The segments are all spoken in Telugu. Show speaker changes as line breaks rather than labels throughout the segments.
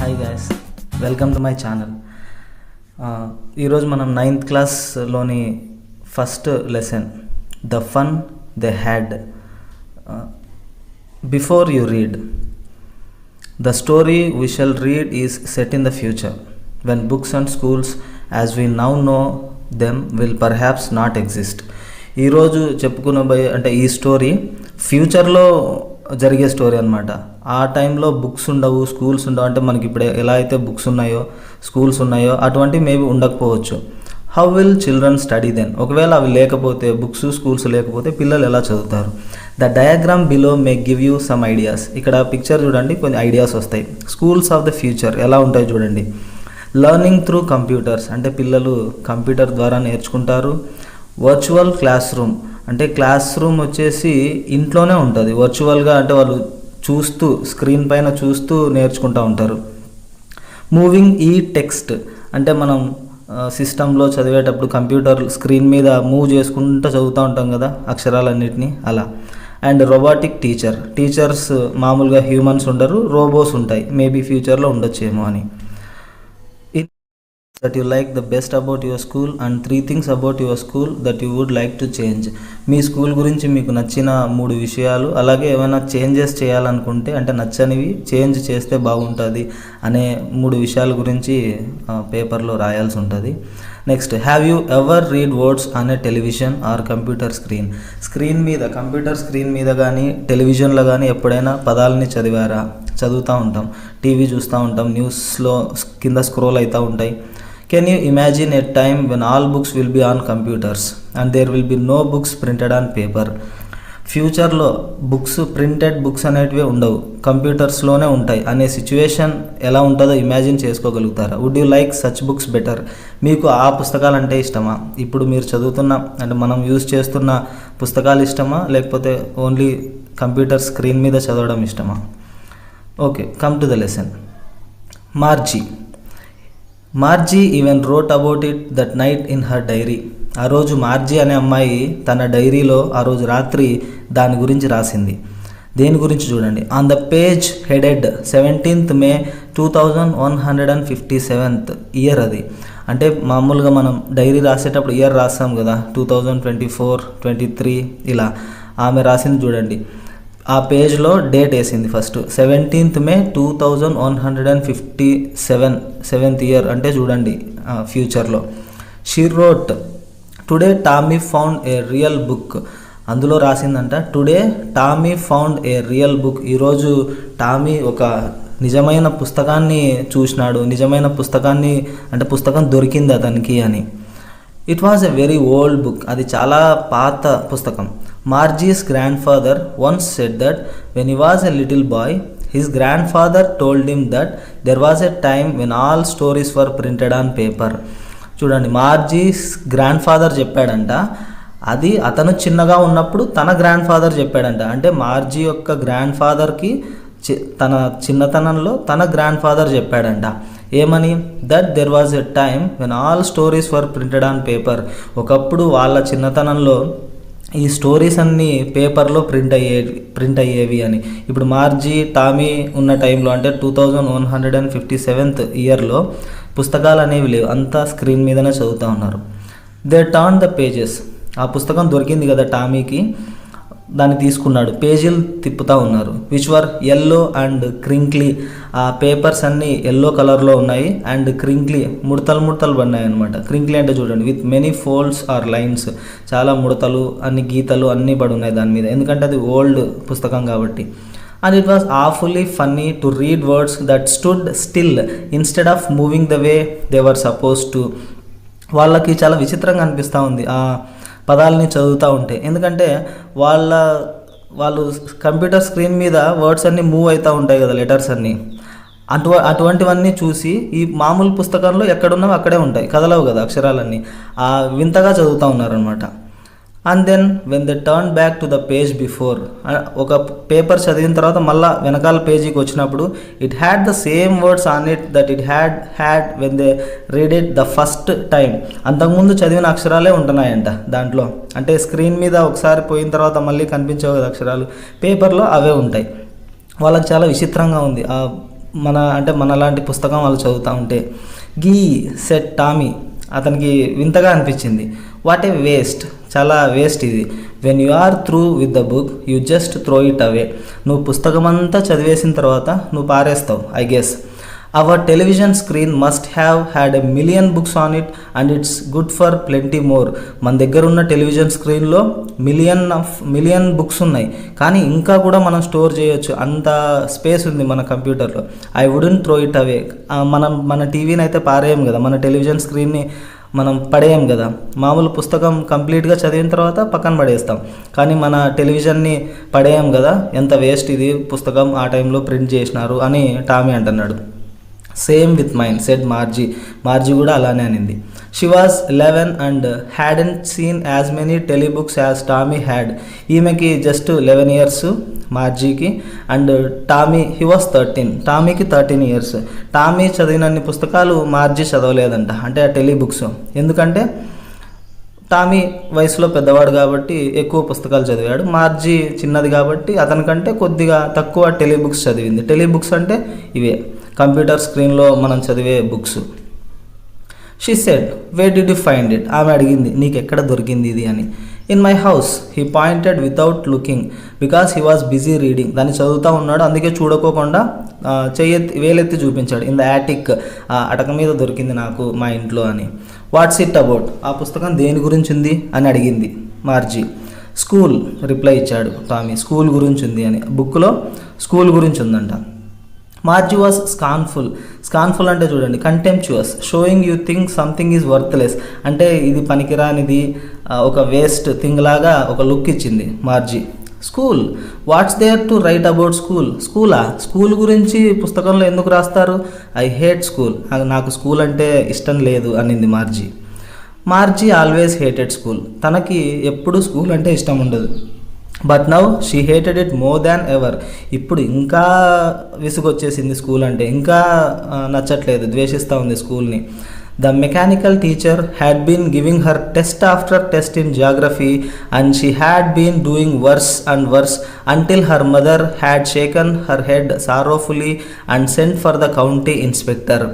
Hi guys, welcome to my channel. ఈరోజు మనం 9th క్లాస్లోని first lesson the fun they had. Before you read, the story we shall read is set in the future when books and schools as we now know them will perhaps not exist. ఈరోజు చెప్పుకునబోయే అంటే ఈ స్టోరీ ఫ్యూచర్లో జరిగే స్టోరీ అనమాట. ఆ టైంలో బుక్స్ ఉండవు, స్కూల్స్ ఉండవు. అంటే మనకి ఇప్పుడు ఎలా అయితే బుక్స్ ఉన్నాయో, స్కూల్స్ ఉన్నాయో అటువంటివి మేబీ ఉండకపోవచ్చు. How will children study then? ఒకవేళ అవి లేకపోతే, బుక్స్ స్కూల్స్ లేకపోతే పిల్లలు ఎలా చదువుతారు? The diagram below may give you some ideas. ఇక్కడ పిక్చర్ చూడండి, కొన్ని ఐడియాస్ వస్తాయి. స్కూల్స్ ఆఫ్ ద ఫ్యూచర్ ఎలా ఉంటాయి చూడండి. లర్నింగ్ త్రూ కంప్యూటర్స్, అంటే పిల్లలు కంప్యూటర్ ద్వారా నేర్చుకుంటారు. వర్చువల్ క్లాస్ రూమ్, అంటే క్లాస్ రూమ్ వచ్చేసి ఇంట్లోనే ఉంటుంది వర్చువల్గా, అంటే వాళ్ళు చూస్తూ స్క్రీన్ పైన చూస్తూ నేర్చుకుంటూ ఉంటారు. మూవింగ్ ఈ టెక్స్ట్, అంటే మనం సిస్టంలో చదివేటప్పుడు కంప్యూటర్ స్క్రీన్ మీద మూవ్ చేసుకుంటూ చదువుతూ ఉంటాం కదా అక్షరాలన్నిటినీ, అలా. అండ్ రోబోటిక్ టీచర్స్ మామూలుగా హ్యూమన్స్ ఉండరు, రోబోస్ ఉంటాయి. మేబీ ఫ్యూచర్లో ఉండొచ్చేమో అని. that you like the best about your school and 3 things about your school that you would like to change. Me school గురించి మీకు నచ్చిన 3 విషయాలు, అలాగే ఏమైనా చేంజెస్ చేయాలనుకుంటే, అంటే నచ్చనివి చేంజ్ చేస్తే బాగుంటుంది అనే 3 విషయాల గురించి పేపర్లో రాయాల్సి ఉంటుంది. Next, have you ever read words on a television or computer screen మీద, కంప్యూటర్ స్క్రీన్ మీద కానీ టెలివిజన్లో కానీ ఎప్పుడైనా పదాలని చదివారా? చదువుతూ ఉంటాం, టీవీ చూస్తూ ఉంటాం, న్యూస్లో కింద స్క్రోల్ అవుతూ ఉంటాయి. Can you imagine a time when all books will be on computers and there will be no books printed on paper? ఫ్యూచర్లో ప్రింటెడ్ బుక్స్ అనేటివి ఉండవు, కంప్యూటర్స్లోనే ఉంటాయి అనే సిచ్యువేషన్ ఎలా ఉంటుందో ఇమాజిన్ చేసుకోగలుగుతారా? Would you like such books better? మీకు ఆ పుస్తకాలు అంటే ఇష్టమా? ఇప్పుడు మీరు చదువుతున్న, అంటే మనం యూజ్ చేస్తున్న పుస్తకాలు ఇష్టమా, లేకపోతే ఓన్లీ కంప్యూటర్ స్క్రీన్ మీద చదవడం ఇష్టమా? Okay, come to the lesson. Margie even wrote about it that night in her diary. ఆ రోజు మార్జీ అనే అమ్మాయి తన డైరీలో ఆ రోజు రాత్రి దాని గురించి రాసింది. దేని గురించి చూడండి. On the page headed 17th May 2157th year. అది అంటే మామూలుగా మనం డైరీ రాసేటప్పుడు ఇయర్ రాస్తాం కదా, 2024, 23 ఇలా. ఆమె రాసింది చూడండి, ఆ పేజ్లో డేట్ వేసింది first 17th May 2157th year, అంటే చూడండి ఫ్యూచర్లో. She wrote today Tommy found a real book. అందులో రాసిందంట, today Tommy found a real book. ఈరోజు టామీ ఒక నిజమైన పుస్తకాన్ని చూసినాడు, నిజమైన పుస్తకాన్ని, అంటే పుస్తకం దొరికింది అతనికి అని. It was a very old book, అది చాలా పాత పుస్తకం. Margie's grandfather once said that when he was a little boy, his grandfather told him that there was a time when all stories were printed on paper. చూడండి, మార్జీస్ గ్రాండ్ ఫాదర్ చెప్పాడంట. అది అతను చిన్నగా ఉన్నప్పుడు తన గ్రాండ్ ఫాదర్ చెప్పాడంట. అంటే మార్జీ యొక్క గ్రాండ్ ఫాదర్కి తన చిన్నతనంలో తన గ్రాండ్ ఫాదర్ చెప్పాడంట. ఏమని? That there was a time when all stories were printed on paper. ఒకప్పుడు వాళ్ళ చిన్నతనంలో ఈ స్టోరీస్ అన్నీ పేపర్లో ప్రింట్ అయ్యేవి అని. ఇప్పుడు మార్జీ టామీ ఉన్న టైంలో, అంటే 2157th ఇయర్లో పుస్తకాలు అనేవి లేవు, అంతా స్క్రీన్ మీదనే చదువుతూ ఉన్నారు. They turn the pages. ఆ పుస్తకం దొరికింది కదా టామీకి, దాన్ని తీసుకున్నాడు, పేజీలు తిప్పుతూ ఉన్నారు. Which were yellow and crinkly. ఆ పేపర్స్ అన్నీ ఎల్లో కలర్లో ఉన్నాయి, అండ్ క్రింక్లీ ముడతలు పడినాయి అనమాట. క్రింక్లీ అంటే చూడండి, with many folds or lines, చాలా ముడతలు, అన్ని గీతలు అన్నీ పడి ఉన్నాయి దాని మీద, ఎందుకంటే అది ఓల్డ్ పుస్తకం కాబట్టి. And it was awfully funny to read words that stood still instead of moving the way they were supposed to. వాళ్ళకి చాలా విచిత్రంగా అనిపిస్తూ ఉంది ఆ పదాలని చదువుతూ ఉంటే, ఎందుకంటే వాళ్ళు కంప్యూటర్ స్క్రీన్ మీద వర్డ్స్ అన్నీ మూవ్ అవుతూ ఉంటాయి కదా, లెటర్స్ అన్నీ. అటువంటివన్నీ చూసి ఈ మామూలు పుస్తకంలో ఎక్కడున్నావో అక్కడే ఉంటాయి, కదలవు కదా అక్షరాలన్నీ. వింతగా చదువుతూ ఉన్నారనమాట. And then when they turn back to the page before, ఒక పేపర్ చదివిన తర్వాత మళ్ళీ వెనకాల పేజీకి వచ్చినప్పుడు, it had the same words on it that it had when they read it the first time. అంతకుముందు చదివిన అక్షరాలే ఉంటున్నాయంట దాంట్లో. అంటే స్క్రీన్ మీద ఒకసారి పోయిన తర్వాత మళ్ళీ కనిపించవు కదా అక్షరాలు, పేపర్లో అవే ఉంటాయి. వాళ్ళకి చాలా విచిత్రంగా ఉంది. ఆ మనలాంటి పుస్తకం వాళ్ళు చదువుతూ ఉంటే. గీ సెట్ టామీ, అతనికి వింతగా అనిపించింది. వాట్ ఏ వేస్ట్, చాలా వేస్ట్ ఇది. When you are through with the book you just throw it away. నువ్వు పుస్తకం అంతా చదివేసిన తర్వాత నువ్వు పారేస్తావు, I guess. Our television screen must have had a million books on it and it's good for plenty more. మన దగ్గర ఉన్న టెలివిజన్ స్క్రీన్లో మిలియన్ బుక్స్ ఉన్నాయి, కానీ ఇంకా కూడా మనం స్టోర్ చేయొచ్చు, అంత స్పేస్ ఉంది మన కంప్యూటర్లో. ఐ వుడెంట్ త్రో ఇట్ అవే. మన టీవీని అయితే పారేయం కదా, మన టెలివిజన్ స్క్రీన్ని మనం పడేయం కదా. మామూలు పుస్తకం కంప్లీట్గా చదివిన తర్వాత పక్కన పడేస్తాం, కానీ మన టెలివిజన్ని పడేయం కదా. ఎంత వేస్ట్ ఇది పుస్తకం, ఆ టైంలో ప్రింట్ చేసినారు అని టామీ అంటున్నాడు. Same with mine said Margie. Margie కూడా అలానే అనింది. She was 11 and hadn't seen as many telebooks as Tommy had. ఈమెకి జస్ట్ 11 ఇయర్స్ మార్జీకి, అండ్ టామీ హీ వాజ్ 13. టామీకి 13 ఇయర్స్. టామీ చదివినన్ని పుస్తకాలు మార్జీ చదవలేదంట, అంటే ఆ టెలిబుక్స్. ఎందుకంటే టామీ వయసులో పెద్దవాడు కాబట్టి ఎక్కువ పుస్తకాలు చదివాడు. మార్జీ చిన్నది కాబట్టి అతనికంటే కొద్దిగా తక్కువ టెలిబుక్స్ చదివింది. టెలిబుక్స్ అంటే ఇవే కంప్యూటర్ స్క్రీన్లో మనం చదివే books. She said where did you find it. ఆమె అడిగింది, నీకు ఎక్కడ దొరికింది ఇది అని. In my house. He pointed without looking because he was busy reading. దాన్ని చదువుతూ ఉన్నాడు, అందుకే చూడకోకుండా వేలెత్తి చూపించాడు. ఇన్ ద యాటిక్, అటక మీద దొరికింది నాకు మా ఇంట్లో అని. What's it about. ఆ పుస్తకం దేని గురించి ఉంది అని అడిగింది మార్జీ. స్కూల్ రిప్లై ఇచ్చాడు టామీ. స్కూల్ గురించి ఉంది అని, బుక్లో స్కూల్ గురించి ఉందంట. మార్జీ వాజ్ స్కాన్ఫుల్. స్కాన్ఫుల్ అంటే చూడండి, contemptuous, showing you think something is worthless, అంటే ఇది పనికిరానిది, ఒక వేస్ట్ థింగ్ లాగా ఒక లుక్ ఇచ్చింది Margie. School, what's there to write about school. స్కూలా, స్కూల్ గురించి పుస్తకంలో ఎందుకు రాస్తారు? ఐ హేట్ స్కూల్, నాకు స్కూల్ అంటే ఇష్టం లేదు అనింది Margie. Margie always hated school. తనకి ఎప్పుడు స్కూల్ అంటే ఇష్టం ఉండదు. But now she hated it more than ever. ఇప్పుడు ఇంకా విసుగొచ్చేసింది స్కూల్ అంటే, ఇంకా నచ్చట్లేదు, ద్వేషిస్తూ ఉంది స్కూల్ని. The mechanical teacher had been giving her test after test in geography and she had been doing worse and worse until her mother had shaken her head sorrowfully and sent for the county inspector.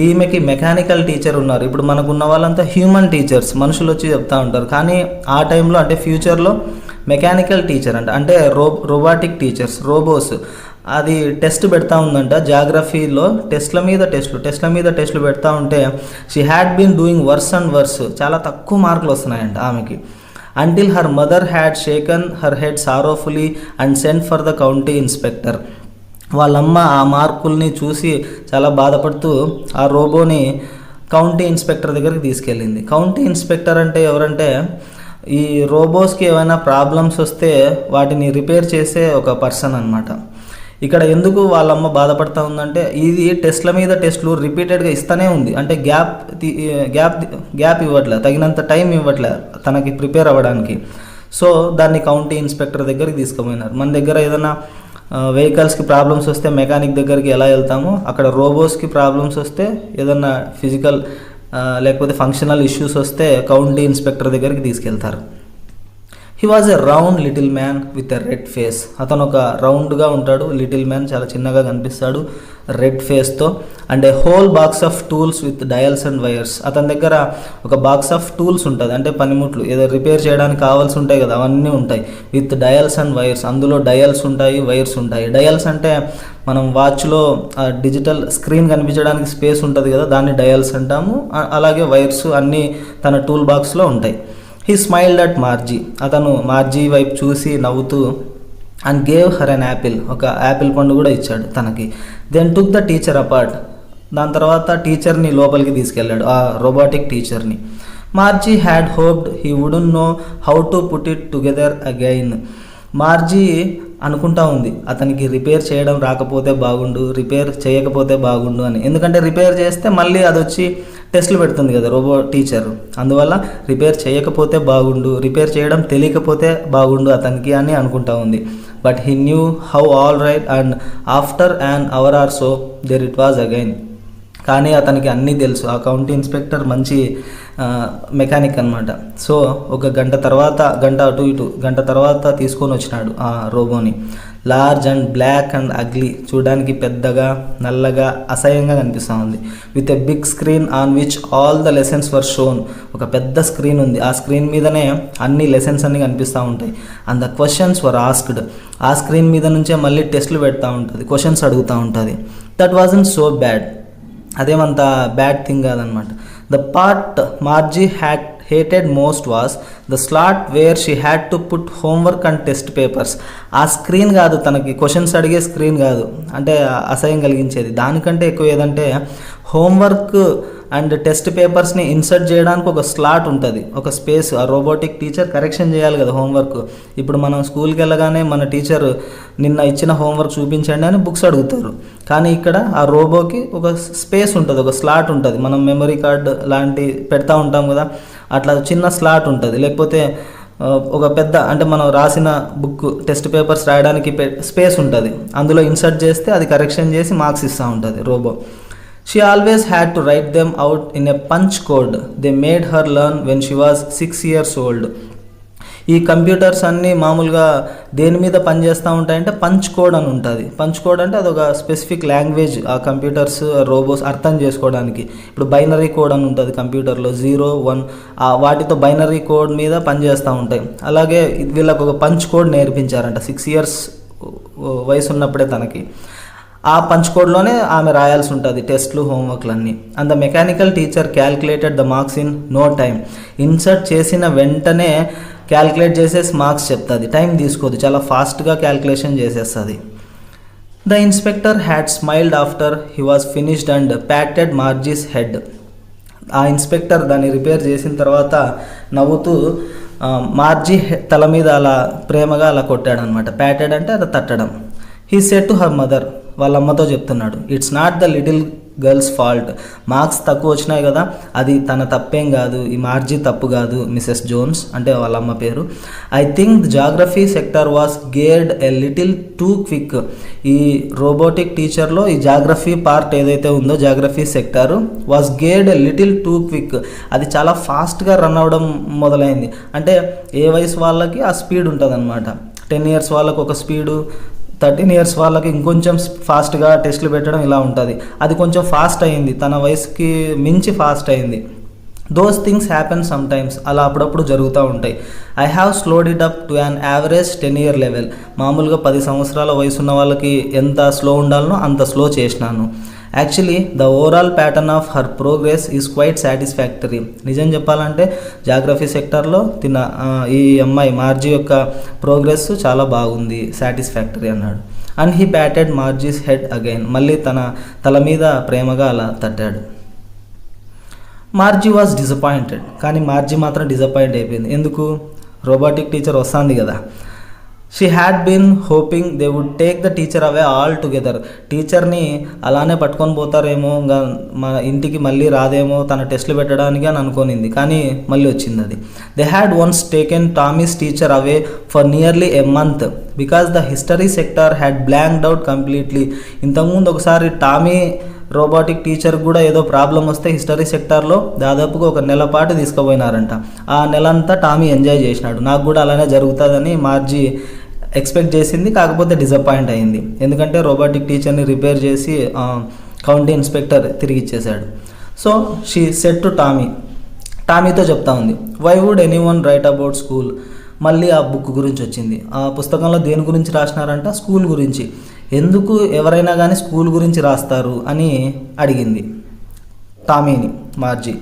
ఈమెకి మెకానికల్ టీచర్ ఉన్నారు. ఇప్పుడు మనకున్న వాళ్ళంతా హ్యూమన్ టీచర్స్, మనుషులు వచ్చి చెప్తూ ఉంటారు, కానీ ఆ టైంలో అంటే ఫ్యూచర్లో మెకానికల్ టీచర్ అంటే రోబోటిక్ టీచర్స్, రోబోస్, అది టెస్ట్ పెడతా ఉందంట జాగ్రఫీలో. టెస్ట్ల మీద టెస్ట్లు పెడతా ఉంటే she had been doing worse and worse, చాలా తక్కువ మార్కులు వస్తున్నాయంట ఆమెకి. Until her mother had shaken her head sorrowfully and sent for the county inspector. వాళ్ళమ్మ ఆ మార్కుల్ని చూసి చాలా బాధపడుతూ ఆ రోబోని కౌంటీ ఇన్స్పెక్టర్ దగ్గరికి తీసుకెళ్ళింది. కౌంటీ ఇన్స్పెక్టర్ అంటే ఎవరంటే, ఈ రోబోస్కి ఏమైనా ప్రాబ్లమ్స్ వస్తే వాటిని రిపేర్ చేసే ఒక పర్సన్ అనమాట. ఇక్కడ ఎందుకు వాళ్ళమ్మ బాధపడుతూ ఉందంటే, ఇది టెస్ట్ల మీద టెస్ట్లు రిపీటెడ్గా ఇస్తూనే ఉంది, అంటే గ్యాప్ ఇవ్వట్లే, తగినంత టైం ఇవ్వట్లే తనకి ప్రిపేర్ అవ్వడానికి. సో దాన్ని కౌంటీ ఇన్స్పెక్టర్ దగ్గరికి తీసుకుపోయినారు. మన దగ్గర ఏదైనా వెహికల్స్కి ప్రాబ్లమ్స్ వస్తే మెకానిక్ దగ్గరికి ఎలా వెళ్తామో, అక్కడ రోబోస్కి ప్రాబ్లమ్స్ వస్తే, ఏదన్నా ఫిజికల్ లేకపోతే ఫంక్షనల్ ఇష్యూస్ వస్తే కౌంటీ ఇన్స్పెక్టర్ దగ్గరికి తీసుకెళ్తారు. He was a round little man with a red face. అతను ఒక రౌండ్గా ఉంటాడు, లిటిల్ మ్యాన్, చాలా చిన్నగా కనిపిస్తాడు, రెడ్ ఫేస్తో. And a whole box of tools with dials and wires. అతని దగ్గర ఒక బాక్స్ ఆఫ్ టూల్స్ ఉంటుంది, అంటే పనిముట్లు, ఏదో రిపేర్ చేయడానికి కావాల్సి ఉంటాయి కదా, అవన్నీ ఉంటాయి. విత్ డయల్స్ అండ్ వైర్స్, అందులో డయల్స్ ఉంటాయి, వైర్స్ ఉంటాయి. డయల్స్ అంటే మనం వాచ్లో డిజిటల్ స్క్రీన్ కనిపించడానికి స్పేస్ ఉంటుంది కదా, దాన్ని డయల్స్ అంటాము. అలాగే వైర్స్ అన్నీ తన టూల్ బాక్స్లో ఉంటాయి. He smiled at Margie. అతను మార్జీ వైపు చూసి నవ్వుతూ, and gave her an apple, ఒక యాపిల్ పండు కూడా ఇచ్చాడు తనకి. Then took the teacher apart. దాని తర్వాత టీచర్ని లోపలికి తీసుకెళ్ళాడు, ఆ రోబోటిక్ టీచర్ని. Margie had hoped he wouldn't know how to put it together again. Margie అనుకుంటా ఉంది, అతనికి రిపేర్ చేయడం రాకపోతే బాగుండు, రిపేర్ చేయకపోతే బాగుండు అని. ఎందుకంటే రిపేర్ చేస్తే మళ్ళీ అది వచ్చి టెస్ట్లు పెడుతుంది కదా రోబో టీచర్, అందువల్ల రిపేర్ చేయకపోతే బాగుండు, రిపేర్ చేయడం తెలియకపోతే బాగుండు అతనికి అని అనుకుంటా ఉంది. But he knew how all right and after an hour or so there it was again. కానీ అతనికి అన్నీ తెలుసు, ఆ కౌంటీ ఇన్స్పెక్టర్ మంచి మెకానిక్ అనమాట. సో ఒక గంట అటు ఇటు గంట తర్వాత తీసుకొని వచ్చినాడు ఆ రోబోని. Large and black and ugly, చూడడానికి పెద్దగా నల్లగా అసహ్యంగా కనిపిస్తూ ఉంది. With a big screen on which all the lessons were shown, ఒక పెద్ద స్క్రీన్ ఉంది, ఆ స్క్రీన్ మీదనే అన్ని లెసన్స్ అన్ని కనిపిస్తూ ఉంటాయి. And the questions were asked, ఆ స్క్రీన్ మీద నుంచే మళ్ళీ టెస్ట్లు పెడతా ఉంటుంది, క్వశ్చన్స్ అడుగుతూ ఉంటుంది. దట్ వాజంట్ సో బ్యాడ్, అదేమంత బ్యాడ్ థింగ్ కాదనమాట. The part Margie hated most was the slot where she had to put homework and test papers. ఆ స్క్రీన్ కాదు, తనకి క్వశ్చన్స్ అడిగే స్క్రీన్ కాదు, అంటే అసహ్యం కలిగించేది. దానికంటే ఎక్కువ ఏదంటే హోంవర్క్ అండ్ టెస్ట్ పేపర్స్ని ఇన్సర్ట్ చేయడానికి ఒక స్లాట్ ఉంటుంది, ఒక స్పేస్. ఆ రోబోటిక్ టీచర్ కరెక్షన్ చేయాలి కదా హోంవర్క్. ఇప్పుడు మనం స్కూల్కి వెళ్ళగానే మన టీచర్ నిన్న ఇచ్చిన హోంవర్క్ చూపించండి అని బుక్స్ అడుగుతారు, కానీ ఇక్కడ ఆ రోబోకి ఒక స్పేస్ ఉంటుంది, ఒక స్లాట్ ఉంటుంది. మనం మెమరీ కార్డ్ లాంటి పెడతా ఉంటాం కదా, అట్లా చిన్న స్లాట్ ఉంటుంది. లేకపోతే ఒక పెద్ద, అంటే మనం రాసిన బుక్ టెస్ట్ పేపర్స్ రాయడానికి స్పేస్ ఉంటుంది, అందులో ఇన్సర్ట్ చేస్తే అది కరెక్షన్ చేసి మార్క్స్ ఇస్తూ ఉంటుంది robo. She always had to write them out in a punch code they made her learn when she was 6 years old. ఈ కంప్యూటర్స్ అన్నీ మామూలుగా దేని మీద పనిచేస్తూ ఉంటాయంటే పంచ్ కోడ్ అని ఉంటుంది. పంచ్ కోడ్ అంటే అదొక స్పెసిఫిక్ లాంగ్వేజ్, ఆ కంప్యూటర్స్ రోబోస్ అర్థం చేసుకోవడానికి. ఇప్పుడు బైనరీ కోడ్ అని ఉంటుంది కంప్యూటర్లో, 0 1, వాటితో బైనరీ కోడ్ మీద పనిచేస్తూ ఉంటాయి. అలాగే వీళ్ళకు ఒక పంచ్ కోడ్ నేర్పించారంట 6 years వయసు ఉన్నప్పుడే తనకి. ఆ పంచ్ కోడ్లోనే ఆమె రాయాల్సి ఉంటుంది టెస్ట్లు హోంవర్క్లన్నీ. And the mechanical teacher calculated the marks in no time, insert చేసిన వెంటనే క్యాల్కులేట్ చేసేసి మార్క్స్ చెప్తుంది, టైం తీసుకోదు, చాలా ఫాస్ట్గా క్యాల్కులేషన్ చేసేస్తుంది. The inspector had smiled after he was finished and patted Margie's head. ఆ ఇన్స్పెక్టర్ దాన్ని రిపేర్ చేసిన తర్వాత నవ్వుతూ మార్జీ తల మీద అలా ప్రేమగా అలా కొట్టాడనమాట. ప్యాటెడ్ అంటే అది తట్టడం. He said to her mother, వాళ్ళ అమ్మతో చెప్తున్నాడు, it's not the little girl's fault, marks తక్కువ వచ్చినాయి కదా, అది తన తప్పేం కాదు, ఈ మార్జీ తప్పు కాదు, మిసెస్ జోన్స్ అంటే వాళ్ళ అమ్మ పేరు. I think the geography sector was geared a little too quick. ఈ రోబోటిక్ టీచర్లో ఈ జాగ్రఫీ పార్ట్ ఏదైతే ఉందో, geography sector was geared a little too quick, అది చాలా ఫాస్ట్గా రన్ అవ్వడం మొదలైంది. అంటే ఏ వయసు వాళ్ళకి ఆ స్పీడ్ ఉంటుంది అనమాట. 10 years వాళ్ళకు ఒక స్పీడు, 13 years వాళ్ళకి ఇంకొంచెం ఫాస్ట్గా టెస్ట్లు పెట్టడం ఇలా ఉంటుంది. అది కొంచెం ఫాస్ట్ అయింది, తన వయసుకి మించి ఫాస్ట్ అయింది. Those things happen some times, అలా అప్పుడప్పుడు జరుగుతూ ఉంటాయి. I have slowed it up to an average 10-year level, మామూలుగా 10 సంవత్సరాల వయసు ఉన్న వాళ్ళకి ఎంత స్లో ఉండాలనో అంత స్లో చేసినాను. Actually the overall pattern of her progress is quiet satisfactory. నిజం చెప్పాలంటే జాగ్రఫీ సెక్టర్లో ఈ అమ్మాయి మార్జీ యొక్క ప్రోగ్రెస్ చాలా బాగుంది, సాటిస్ఫాక్టరీ అన్నాడు. And he patted Margie's head again, మళ్ళీ తన తల మీద ప్రేమగా అలా తట్టాడు. మార్జీ వాజ్ డిసప్పాయింటెడ్, కానీ మార్జీ మాత్రం డిసప్పాయింట్ అయిపోయింది. ఎందుకు? రోబోటిక్ టీచర్ వస్తుంది కదా. She had been hoping they would take the teacher away altogether. టీచర్ని అలానే పట్టుకొని పోతారేమో, ఇంకా మన ఇంటికి మళ్ళీ రాదేమో తన టెస్ట్లు పెట్టడానికి అని అనుకోనింది, కానీ మళ్ళీ వచ్చింది అది. They had once taken Tommy's teacher away for nearly a month because the history sector had blanked out completely. ఇంతకుముందు ఒకసారి టామీ రోబోటిక్ టీచర్ కూడా ఏదో ప్రాబ్లం వస్తే హిస్టరీ సెక్టార్లో దాదాపుగా 1 నెల పాటు తీసుకుపోయినారంట. ఆ నెలంతా టామీ ఎంజాయ్ చేసినాడు. నాకు కూడా అలానే జరుగుతుందని మార్జీ ఎక్స్పెక్ట్ చేసింది, కాకపోతే డిసప్పాయింట్ అయింది. ఎందుకంటే రోబోటిక్ టీచర్ని రిపేర్ చేసి కౌంటీ ఇన్స్పెక్టర్ తిరిగి ఇచ్చేశాడు. సో షీ సెడ్ టు టామీతో చెప్తా ఉంది, why would anyone write about school. మళ్ళీ ఆ బుక్ గురించి వచ్చింది. ఆ పుస్తకంలో దేని గురించి రాసినారంట? స్కూల్ గురించి. ఎందుకు ఎవరైనా కానీ స్కూల్ గురించి రాస్తారు అని అడిగింది టామీని Margie.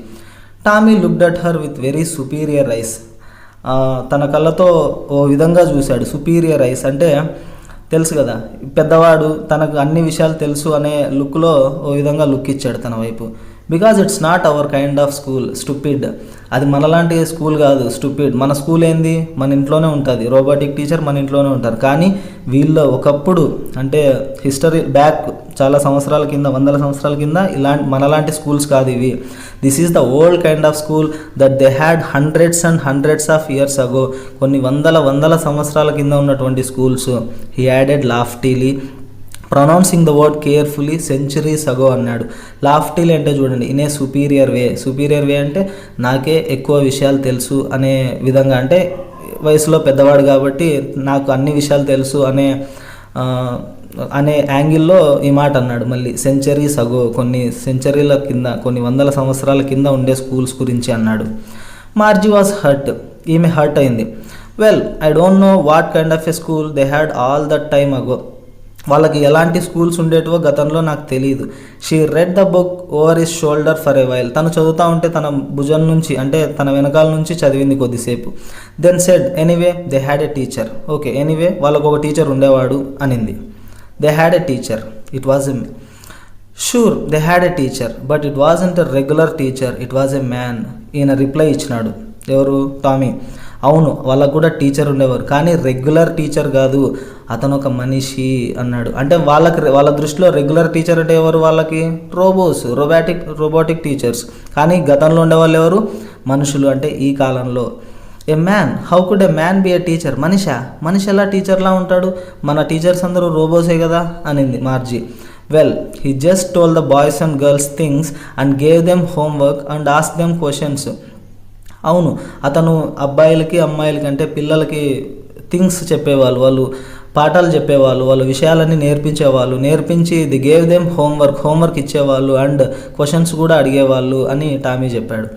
Tommy looked at her with very superior eyes. తన కళ్ళతో ఓ విధంగా చూశాడు. సుపీరియర్ ఐస్ అంటే తెలుసు కదా, పెద్దవాడు తనకు అన్ని విషయాలు తెలుసు అనే లుక్లో ఓ విధంగా లుక్ ఇచ్చాడు తన వైపు. Because it's not our kind of school, stupid. అది మనలాంటి స్కూల్ కాదు, స్టూపిడ్. మన స్కూల్ ఏంది, మన ఇంట్లోనే ఉంటుంది. రోబోటిక్ టీచర్ మన ఇంట్లోనే ఉంటారు. కానీ వీళ్ళు ఒకప్పుడు అంటే హిస్టరీ బ్యాక్ చాలా సంవత్సరాల కింద, 100 సంవత్సరాల కింద మనలాంటి స్కూల్స్ కాదు ఇవి. This is the old kind of school that they had hundreds and hundreds of years ago. కొన్ని వందల సంవత్సరాల కింద ఉన్నటువంటి schools. He added loftily, pronouncing the word carefully, centuries ago అన్నాడు. లాఫ్టీలీ అంటే చూడండి, in a superior way. Superior way అంటే నాకే ఎక్కువ విషయాలు తెలుసు అనే విధంగా, అంటే వయసులో పెద్దవాడు కాబట్టి నాకు అన్ని విషయాలు తెలుసు అనే అనే యాంగిల్లో ఈ మాట అన్నాడు. మళ్ళీ సెంచరీస్ అగో, కొన్ని సెంచరీల కింద, కొన్ని వందల సంవత్సరాల కింద ఉండే స్కూల్స్ గురించి అన్నాడు. మార్జీ వాజ్ హర్ట్, ఈమె హర్ట్ అయింది. Well, I don't know what kind of a school they had all that time అగో. వాళ్ళకి ఎలాంటి స్కూల్స్ ఉండేటివో గతంలో నాకు తెలియదు. She read the book over his shoulder for a while. తను చదువుతూ ఉంటే తన భుజం నుంచి, అంటే తన వెనకాల నుంచి చదివింది కొద్దిసేపు. Then said anyway they had a teacher. Okay, anyway వాళ్ళకు ఒక టీచర్ ఉండేవాడు అనింది. They had a teacher, it was a sure they had a teacher but it wasn't a regular teacher, it was a man. ఈయన రిప్లై ఇచ్చినాడు. ఎవరు? టామీ. అవును, వాళ్ళకు కూడా టీచర్ ఉండేవారు, కానీ రెగ్యులర్ టీచర్ కాదు, అతను ఒక మనిషి అన్నాడు. అంటే వాళ్ళ దృష్టిలో రెగ్యులర్ టీచర్ అంటే ఎవరు? వాళ్ళకి రోబోటిక్ టీచర్స్. కానీ గతంలో ఉండేవాళ్ళు ఎవరు? మనుషులు. అంటే ఈ కాలంలో a man, how could a man be a teacher? మనిషి ఎలా టీచర్లా ఉంటాడు? మన టీచర్స్ అందరూ రోబోసే కదా అనింది Margie. Well, he just told the boys and girls things and gave them homework and ask them questions. అవును, అతను అబ్బాయిలకి అమ్మాయిలకి అంటే పిల్లలకి థింగ్స్ చెప్పేవాళ్ళు, వాళ్ళు పాఠాలు చెప్పేవాళ్ళు, వాళ్ళ విషయాలన్నీ నేర్పించి ది గేవ్ దెమ్ హోంవర్క్ ఇచ్చేవాళ్ళు అండ్ క్వశ్చన్స్ కూడా అడిగేవాళ్ళు అని టామీ చెప్పాడు.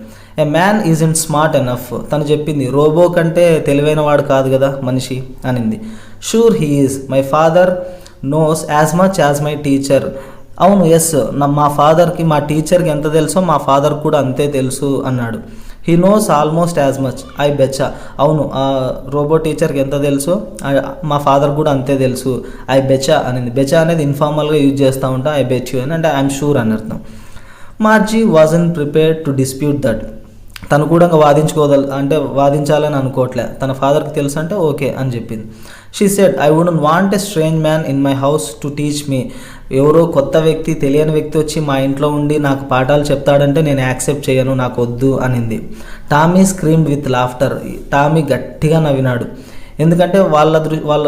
ఏ man is in smart enough. తను చెప్పింది రోబో కంటే తెలివైన వాడు కాదు కదా మనిషి అనింది. Sure he is, my father knows as much as my teacher. అవును, ఎస్, మా ఫాదర్కి మా టీచర్కి ఎంత తెలుసో మా ఫాదర్ కూడా అంతే తెలుసు అన్నాడు. He knows almost as much, I betcha. అవును, ఆ రోబో టీచర్కి ఎంత తెలుసో మా ఫాదర్ కూడా అంతే తెలుసు, ఐ బెచ్చా అనింది. బెచ్చా అనేది ఇన్ఫార్మల్గా యూజ్ చేస్తూ ఉంటా, ఐ బెచ్ యూ అని, అంటే ఐఎమ్ షూర్ అని అర్థం. Margie wasn't prepared to dispute that. తను కూడా వాదించాలని అనుకోవట్లే, తన ఫాదర్కి తెలుసు అంటే ఓకే అని చెప్పింది. She said I wouldn't want a strange man in my house to teach me. ఎవరో కొత్త వ్యక్తి, తెలియని వ్యక్తి వచ్చి మా ఇంట్లో ఉండి నాకు పాఠాలు చెప్తాడంటే నేను యాక్సెప్ట్ చేయను, నాకు వద్దు అనింది. Tommy screamed with laughter. Tommy గట్టిగా నవ్వినాడు. ఎందుకంటే వాళ్ళ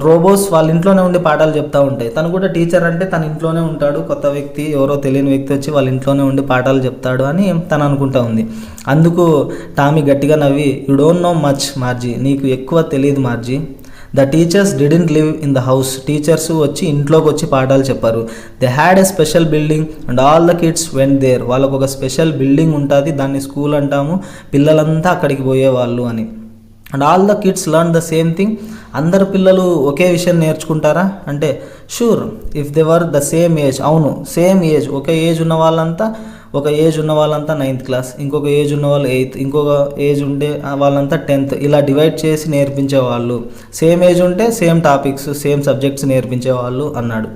రోబోస్ వాళ్ళ ఇంట్లోనే ఉండి పాఠాలు చెప్తూ ఉంటాయి. తను కూడా టీచర్ అంటే తన ఇంట్లోనే ఉంటాడు, కొత్త వ్యక్తి, ఎవరో తెలియని వ్యక్తి వచ్చి వాళ్ళ ఇంట్లోనే ఉండి పాఠాలు చెప్తాడు అని తను అనుకుంటా ఉంది. అందుకు టామీ గట్టిగా నవ్వి, you don't know much Margie, నీకు ఎక్కువ తెలియదు మార్జీ. The teachers didn't live in the house. Teachers వచ్చి ఇంట్లోకి వచ్చి పాఠాలు చెప్పారు. They had a special building and all the kids went there. వాళ్ళకు ఒక స్పెషల్ బిల్డింగ్ ఉంటుంది, దాన్ని స్కూల్ అంటాము, పిల్లలంతా అక్కడికి పోయేవాళ్ళు అని. And all the kids learn the same thing. అందరు పిల్లలు ఒకే విషయం నేర్చుకుంటారా అంటే sure if they were the same age. అవును, సేమ్ ఏజ్, ఒక ఏజ్ ఉన్న వాళ్ళంతా 9th క్లాస్, ఇంకొక ఏజ్ ఉన్న వాళ్ళు 8th, ఇంకొక ఏజ్ ఉండే వాళ్ళంతా 10th, ఇలా డివైడ్ చేసి నేర్పించేవాళ్ళు. సేమ్ ఏజ్ ఉంటే సేమ్ టాపిక్స్, సేమ్ సబ్జెక్ట్స్ నేర్పించేవాళ్ళు అన్నాడు.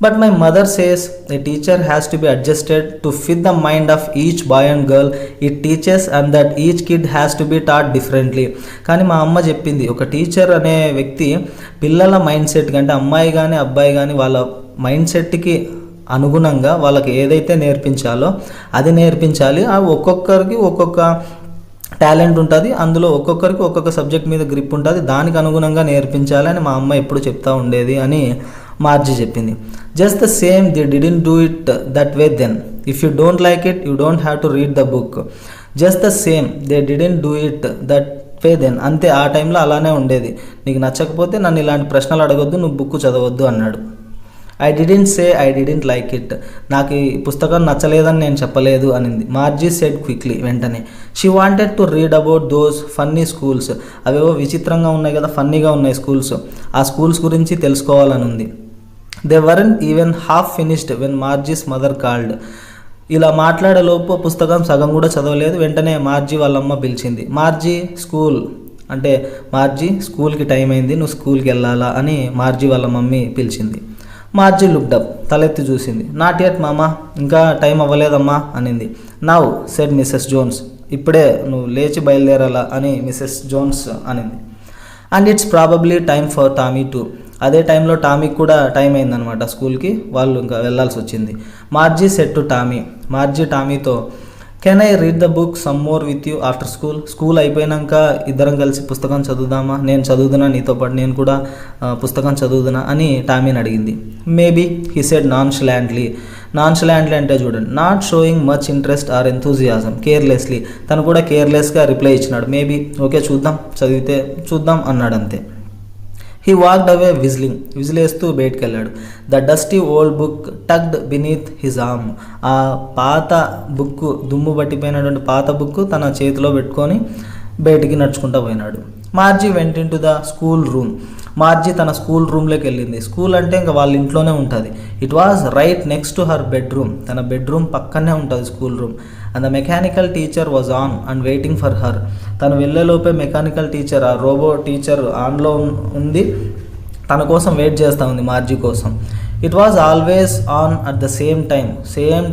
But my mother says a teacher has to be adjusted to fit the mind of each boy and girl it teachers and that each kid has to be taught differently. కానీ మా అమ్మ చెప్పింది, ఒక టీచర్ అనే వ్యక్తి పిల్లల మైండ్ సెట్కి, అంటే అమ్మాయి కానీ అబ్బాయి కానీ వాళ్ళ మైండ్ సెట్కి అనుగుణంగా వాళ్ళకి ఏదైతే నేర్పించాలో అది నేర్పించాలి. ఒక్కొక్కరికి ఒక్కొక్క టాలెంట్ ఉంటుంది, అందులో ఒక్కొక్కరికి ఒక్కొక్క సబ్జెక్ట్ మీద గ్రిప్ ఉంటుంది, దానికి అనుగుణంగా నేర్పించాలి అని మా అమ్మ ఎప్పుడు చెప్తూ ఉండేది అని మార్జీ చెప్పింది. Just the same they didn't do it that way then. If you don't like it you don't have to read the book. Just the same they didn't do it that way then. అంతే, ఆ టైంలో అలానే ఉండేది. నీకు నచ్చకపోతే నన్ను ఇలాంటి ప్రశ్నలు అడగొద్దు, నువ్వు బుక్ చదవద్దు అన్నాడు. I didn't say I didn't like it. నాకు ఈ పుస్తకం నచ్చలేదని నేను చెప్పలేదు అనింది. మార్జీ సెడ్ క్విక్లీ, వెంటనే. She wanted to read about those funny schools. అవేవో విచిత్రంగా ఉన్నాయి కదా, ఫన్నీగా ఉన్నాయి స్కూల్స్, ఆ స్కూల్స్ గురించి తెలుసుకోవాలని ఉంది. They weren't even half finished when Margie's mother called. ఇలా మాట్లాడేలోపు పుస్తకం సగం కూడా చదవలేదు, వెంటనే మార్జీ వాళ్ళమ్మ పిలిచింది. మార్జీ స్కూల్ అంటే మార్జీ స్కూల్కి టైం అయింది, నువ్వు స్కూల్కి వెళ్ళాలా అని మార్జీ వాళ్ళ మమ్మీ పిలిచింది. మార్జీ లుక్డప్, తలెత్తి చూసింది. నాట్ యట్ మామా, ఇంకా టైం అవ్వలేదమ్మా అనింది. Now said Mrs Jones. ఇప్పుడే నువ్వు లేచి బయలుదేరాలా అని మిస్సెస్ జోన్స్ అనింది. And it's probably time for Tommy too. అదే టైంలో టామీకి కూడా టైం అయిందనమాట స్కూల్కి, వాళ్ళు ఇంకా వెళ్ళాల్సి వచ్చింది. Margie said to Tommy. Margie టామీతో, can I read the book some more with you after school. School అయిపోయాక ఇద్దరం కలిసి పుస్తకం చదువుదామా, నేను చదువుతున్నా నీతో పాటు నేను కూడా పుస్తకం చదువుతున్నా అని టామీని అడిగింది. Maybe he said nonchalantly. Nonchalantly అంటే చూడండి, not showing much interest or enthusiasm, carelessly. తను కూడా కేర్లెస్గా రిప్లై ఇచ్చినాడు. మేబీ, ఓకే చూద్దాం, చదివితే చూద్దాం అన్నాడు అంతే. హీ వాక్డ్ అవే విజిలేస్తూ బయటికి వెళ్ళాడు. The dusty old book tucked beneath his arm. ఆ పాత బుక్, దుమ్ము పట్టిపోయినటువంటి పాత బుక్ తన చేతిలో పెట్టుకొని బయటికి నడుచుకుంటూ పోయినాడు. Margie went into the schoolroom. Margie తన స్కూల్ రూమ్లోకి వెళ్ళింది. స్కూల్ అంటే ఇంకా వాళ్ళ ఇంట్లోనే ఉంటుంది. It was right next to her bedroom. తన బెడ్రూమ్ పక్కనే ఉంటుంది school room. And the mechanical teacher was on and waiting for her. తను వెళ్ళేలోపే మెకానికల్ టీచర్, ఆ రోబో టీచర్ ఆన్లో ఉంది, తన కోసం వెయిట్ చేస్తూ ఉంది, మార్జీ కోసం. It was always on at the same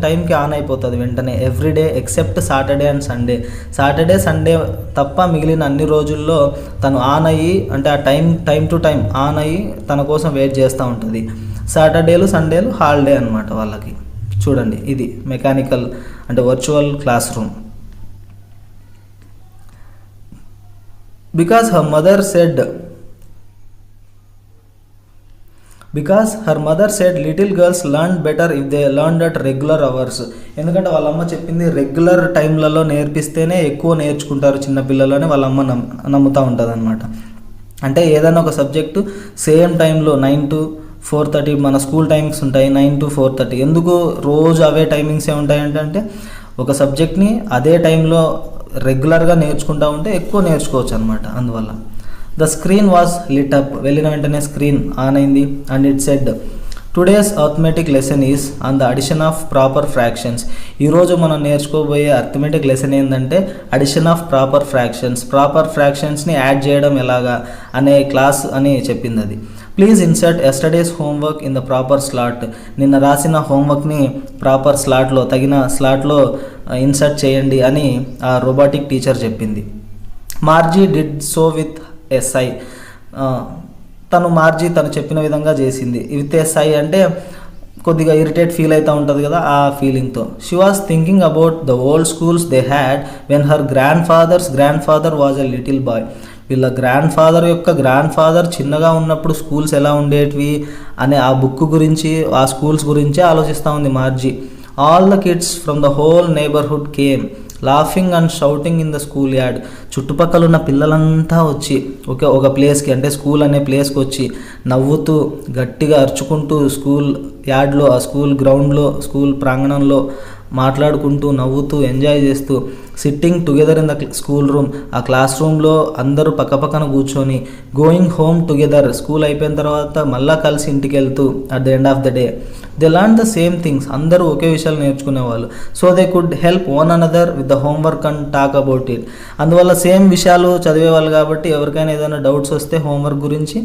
టైంకి ఆన్ అయిపోతుంది వెంటనే, everyday except Saturday and Sunday. Saturday Sunday తప్ప మిగిలిన అన్ని రోజుల్లో తను ఆన్ అయ్యి, అంటే ఆ టైం టు టైం ఆన్ అయ్యి తన కోసం వెయిట్ చేస్తూ ఉంటుంది. సాటర్డేలు సండేలు హాలిడే అనమాట వాళ్ళకి. చూడండి, ఇది మెకానికల్ అంటే virtual class room. Because her mother said little girls learn better if they learn at regular hours. ఎందుకంటే వాళ్ళమ్మ చెప్పింది రెగ్యులర్ టైంలలో నేర్పిస్తేనే ఎక్కువ నేర్చుకుంటారు చిన్నపిల్లలు అని వాళ్ళమ్మ నమ్ముతూ ఉంటుంది అనమాట. అంటే ఏదైనా ఒక సబ్జెక్టు సేమ్ టైంలో 9 to 4:30 మన స్కూల్ టైమింగ్స్ ఉంటాయి, 9 to 4:30. ఎందుకు రోజు అవే టైమింగ్సే ఉంటాయి అంటే ఒక సబ్జెక్ట్ని అదే టైంలో రెగ్యులర్గా నేర్చుకుంటూ ఉంటే ఎక్కువ నేర్చుకోవచ్చు అనమాట. అందువల్ల the screen was lit up. వెళ్ళిన వెంటనే స్క్రీన్ ఆన్ అయింది. And it said today's arithmetic lesson is on the addition of proper fractions. ఈరోజు మనం నేర్చుకోబోయే అర్థమెటిక్ లెసన్ ఏంటంటే అడిషన్ ఆఫ్ ప్రాపర్ ఫ్రాక్షన్స్ని యాడ్ చేయడం ఎలాగా అనే క్లాస్ అని చెప్పింది అది. Please insert yesterday's homework in the proper slot. నిన్న రాసిన హోంవర్క్ని ప్రాపర్ స్లాట్లో, తగిన స్లాట్లో ఇన్సర్ట్ చేయండి అని ఆ రోబోటిక్ టీచర్ చెప్పింది. మార్జీ డిడ్ సో విత్ ఎస్ఐ. మార్జీ తను చెప్పిన విధంగా చేసింది. విత్ ఎస్ఐ అంటే కొద్దిగా ఇరిటేట్ ఫీల్ అవుతూ ఉంటుంది కదా, ఆ ఫీలింగ్తో. She was thinking about the old schools they had when her grandfather was a little boy. వీళ్ళ గ్రాండ్ ఫాదర్ చిన్నగా ఉన్నప్పుడు స్కూల్స్ ఎలా ఉండేటివి అనే ఆ బుక్ గురించి, ఆ స్కూల్స్ గురించే ఆలోచిస్తూ ఉంది Margie. All the kids from the whole neighbourhood came laughing and shouting in the schoolyard. చుట్టుపక్కల ఉన్న పిల్లలంతా వచ్చి ఒక ప్లేస్కి, అంటే స్కూల్ అనే ప్లేస్కి వచ్చి నవ్వుతూ గట్టిగా అరుచుకుంటూ స్కూల్ యార్డ్లో, ఆ స్కూల్ గ్రౌండ్లో, స్కూల్ ప్రాంగణంలో మాట్లాడుకుంటూ నవ్వుతూ ఎంజాయ్ చేస్తూ sitting together in the school room. ఆ క్లాస్ రూమ్లో అందరూ పక్కపక్కన కూర్చొని గోయింగ్ హోమ్ టుగెదర్. స్కూల్ అయిపోయిన తర్వాత మళ్ళీ కలిసి ఇంటికి వెళ్తూ at the end of the day they learn the same things. అందరూ ఒకే విషయాలు నేర్చుకునేవాళ్ళు. So they could help one another with the homework and talk about it. అందువల్ల సేమ్ విషయాలు చదివేవాళ్ళు కాబట్టి ఎవరికైనా ఏదైనా డౌట్స్ వస్తే హోంవర్క్ గురించి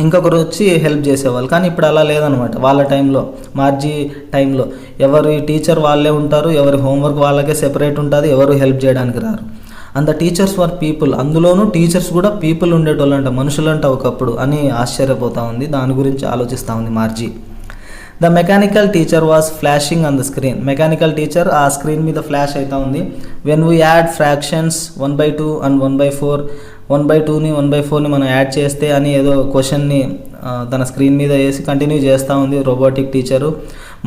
ఇంకొకరు వచ్చి హెల్ప్ చేసేవాళ్ళు. కానీ ఇప్పుడు అలా లేదనమాట. వాళ్ళ టైంలో, మార్జీ టైంలో ఎవరి టీచర్ వాళ్ళే ఉంటారు, ఎవరి హోంవర్క్ వాళ్ళకే సెపరేట్ ఉంటుంది, ఎవరు హెల్ప్ చేయడానికి రారు. And the teachers were people. అందులోనూ టీచర్స్ కూడా పీపుల్ ఉండేటోళ్ళంట, మనుషులంట ఒకప్పుడు అని ఆశ్చర్యపోతూ ఉంది. దాని గురించి ఆలోచిస్తూ ఉంది Margie. The mechanical teacher was flashing on the screen. Mechanical teacher ఆ స్క్రీన్ మీద ఫ్లాష్ అవుతూ ఉంది. When we add fractions 1/2 and 1/4, 1/2ని 1/4ని మనం యాడ్ చేస్తే అని ఏదో క్వశ్చన్ని తన స్క్రీన్ మీద వేసి కంటిన్యూ చేస్తూ ఉంది robotic teacher.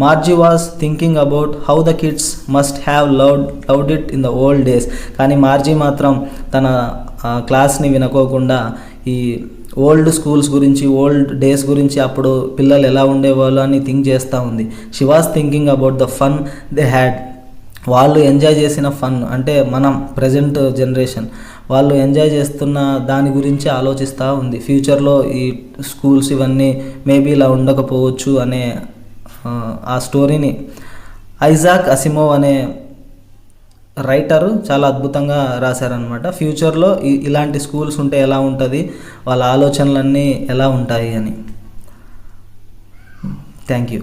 Margie was thinking about how the kids must have loved it in the old days. కానీ మార్జీ మాత్రం తన క్లాస్ని వినుకోకుండా ఈ ఓల్డ్ స్కూల్స్ గురించి, ఓల్డ్ డేస్ గురించి, అప్పుడు పిల్లలు ఎలా ఉండేవాళ్ళు అని థింక్ చేస్తూ ఉంది. She was thinking about the fun they had. వాళ్ళు ఎంజాయ్ చేసిన ఫన్, అంటే మనం ప్రజెంట్ జనరేషన్ వాళ్ళు ఎంజాయ్ చేస్తున్న దాని గురించి ఆలోచిస్తూ ఉంది. ఫ్యూచర్లో ఈ స్కూల్స్ ఇవన్నీ మేబీ ఇలా ఉండకపోవచ్చు అనే ఆ స్టోరీని ఐజాక్ అసిమోవ్ అనే రైటరు చాలా అద్భుతంగా రాశారనమాట. ఫ్యూచర్లో ఇలాంటి స్కూల్స్ ఉంటే ఎలా ఉంటుంది, వాళ్ళ ఆలోచనలన్నీ ఎలా ఉంటాయి అని. Thank you.